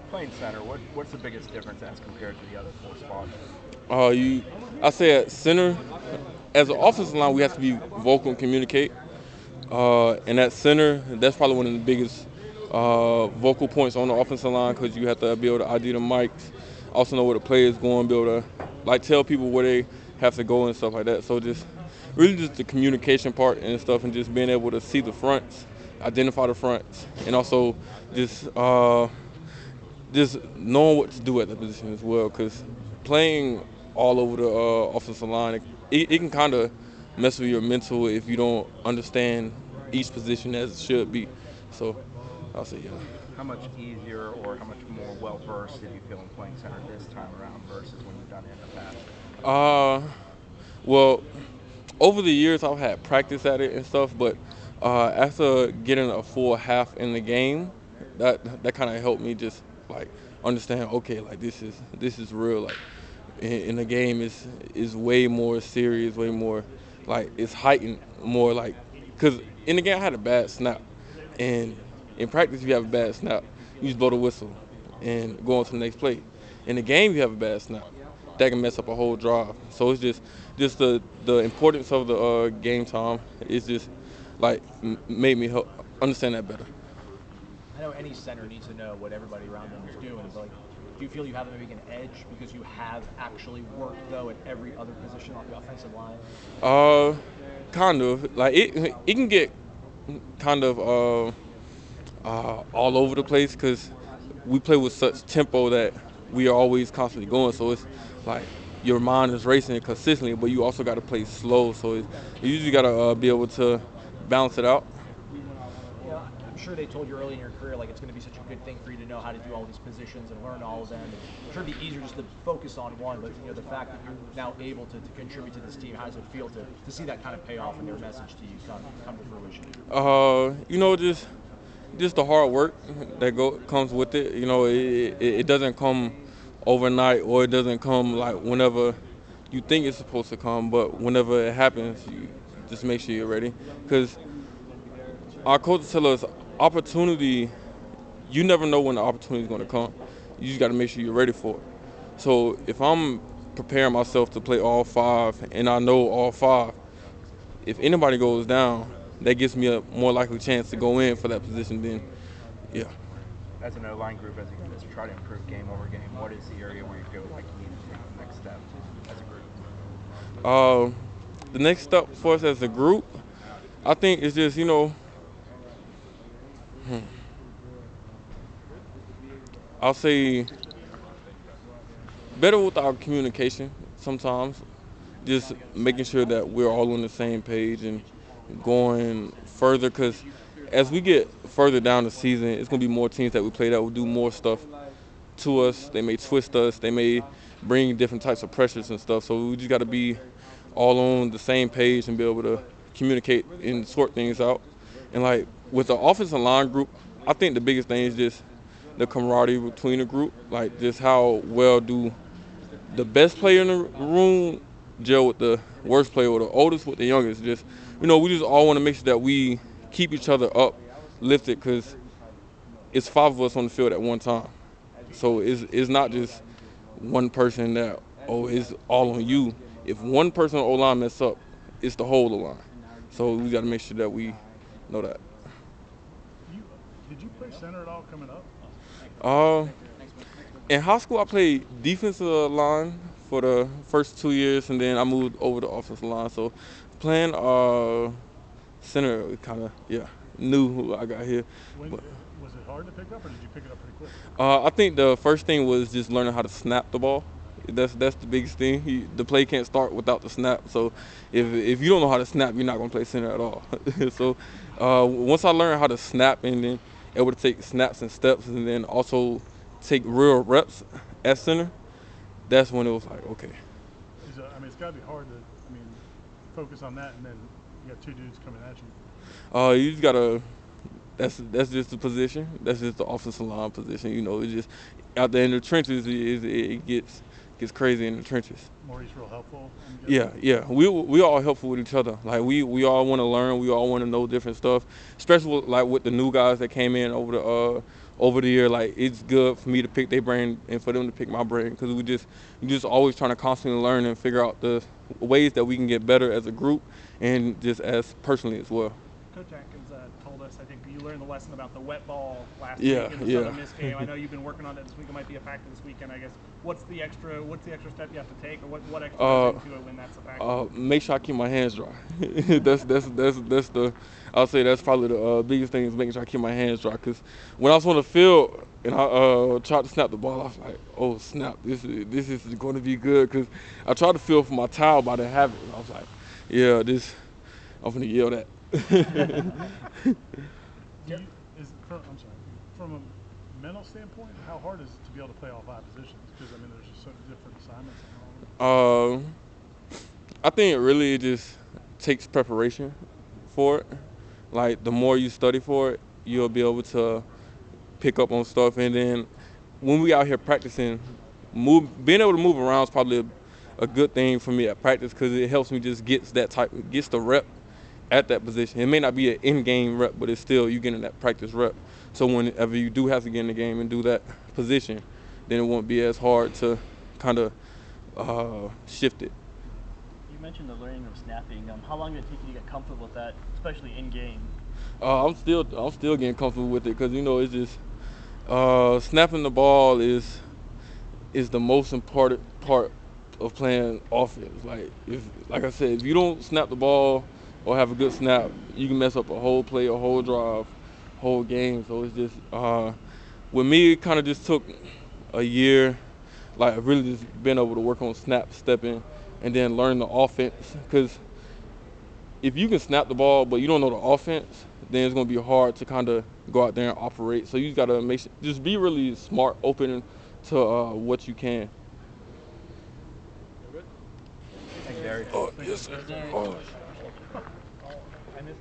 Playing center, what's the biggest difference as compared to the other four spots? I say at center, as an offensive line, we have to be vocal and communicate. And at center, that's probably one of the biggest vocal points on the offensive line because you have to be able to ID the mics, also know where the play is going, be able to like tell people where they have to go and stuff like that. So just really just the communication part and stuff, and just being able to see the fronts, identify the fronts, and also just just knowing what to do at the position as well. Because playing all over the offensive line, it can kind of mess with your mental if you don't understand each position as it should be. So I'll say yeah. How much easier or how much more well versed did you feel in playing center this time around versus when you've done it in the past? Uh, well, over the years I've had practice at it and stuff, but after getting a full half in the game, that kind of helped me just like understand. Okay, like this is real. Like in the game is way more serious, way more like it's heightened more like because in the game I had a bad snap, and in practice if you have a bad snap, you just blow the whistle and go on to the next play. In the game you have a bad snap, that can mess up a whole drive. So it's just the importance of the game time is just like made me help understand that better. I know any center needs to know what everybody around them is doing, but like, do you feel you have maybe an edge because you have actually worked though at every other position on the offensive line? Uh, kind of like it can get kind of all over the place because we play with such tempo that we are always constantly going. So it's like your mind is racing consistently, but you also got to play slow. So you usually got to be able to balance it out. You know, I'm sure they told you early in your career like it's going to be such a good thing for you to know how to do all these positions and learn all of them. And I'm sure it'd be easier just to focus on one, but you know the fact that you're now able to contribute to this team, how does it feel to see that kind of pay off and their message to you come to fruition? Just the hard work that comes with it. It doesn't come overnight, or it doesn't come like whenever you think it's supposed to come. But whenever it happens, you just make sure you're ready. Because our coaches tell us opportunity. You never know when the opportunity is going to come. You just got to make sure you're ready for it. So if I'm preparing myself to play all five, and I know all five, if anybody goes down, that gives me a more likely chance to go in for that position. Then, yeah. As an O-line group, as you try to improve game over game, what is the area where you feel like you need to take the next step as a group? Uh, the next step for us as a group, I think, is just I'll say better with our communication sometimes. Just making sure that we're all on the same page and going further. Because as we get further down the season, it's gonna be more teams that we play that will do more stuff to us. They may twist us. They may bring different types of pressures and stuff. So we just got to be all on the same page and be able to communicate and sort things out. And like with the offensive line group, I think the biggest thing is just the camaraderie between the group. Like just how well do the best player in the room gel with the worst player, or the oldest with the youngest. Just we just all want to make sure that we keep each other up, lifted, because it's five of us on the field at one time. So it's not just one person that it's all on you. If one person on O line mess up, it's the whole O line. So we got to make sure that we know that. You did you play center at all coming up? Uh, in high school, I played defensive line for the first 2 years, and then I moved over to offensive line. So playing center, kind of knew who I got here. When But was it hard to pick up, or did you pick it up pretty quick? I think the first thing was just learning how to snap the ball. That's the biggest thing. The play can't start without the snap. So if you don't know how to snap, you're not gonna play center at all. So once I learned how to snap, and then able to take snaps and steps, and then also take real reps at center, that's when it was like okay. I mean, it's got to be hard to, focus on that, and then you got two dudes coming at you. You just gotta. That's just the position. That's just the offensive line position. It's just out there in the trenches. It gets crazy in the trenches. Maurice real helpful. Yeah. We all helpful with each other. Like we all want to learn. We all want to know different stuff. Especially with the new guys that came in over the year, like it's good for me to pick their brain and for them to pick my brain, because we just always trying to constantly learn and figure out the ways that we can get better as a group and just as personally as well. Coach Atkins told us, I think you learned the lesson about the wet ball last Yeah, week in the yeah. Southern Miss game. I know you've been working on that this week. It might be a factor this weekend, I guess. What's the extra step you have to take, or what extra goes into it when that's a factor? Make sure I keep my hands dry. that's the, I'll say that's probably the biggest thing, is making sure I keep my hands dry. Because when I was on the field and I tried to snap the ball, I was like, oh snap, this is going to be good. Because I tried to feel for my towel, but I didn't have it. And I was like, yeah, I'm gonna yell that. I'm sorry. From a mental standpoint, how hard is it to be able to play all 5 positions? Because I mean, there's just so different assignments and all of them. I think it really just takes preparation for it. Like the more you study for it, you'll be able to pick up on stuff. And then when we out here practicing, being able to move around is probably a good thing for me at practice, because it helps me just gets the rep at that position. It may not be an in-game rep, but it's still you getting that practice rep. So whenever you do have to get in the game and do that position, then it won't be as hard to kind of shift it. You mentioned the learning of snapping. How long did it take you to get comfortable with that, especially in game? I'm still getting comfortable with it, because it's just snapping the ball is the most important part of playing offense. Like I said, if you don't snap the ball or have a good snap, you can mess up a whole play, a whole drive, whole game. So it's just with me, it kind of just took a year. Like I've really just been able to work on snap, stepping, and then learn the offense. Because if you can snap the ball but you don't know the offense, then it's going to be hard to kind of go out there and operate. So you got to just be really smart, open to what you can. Thank you, Darius. Oh, yes, sir. Oh.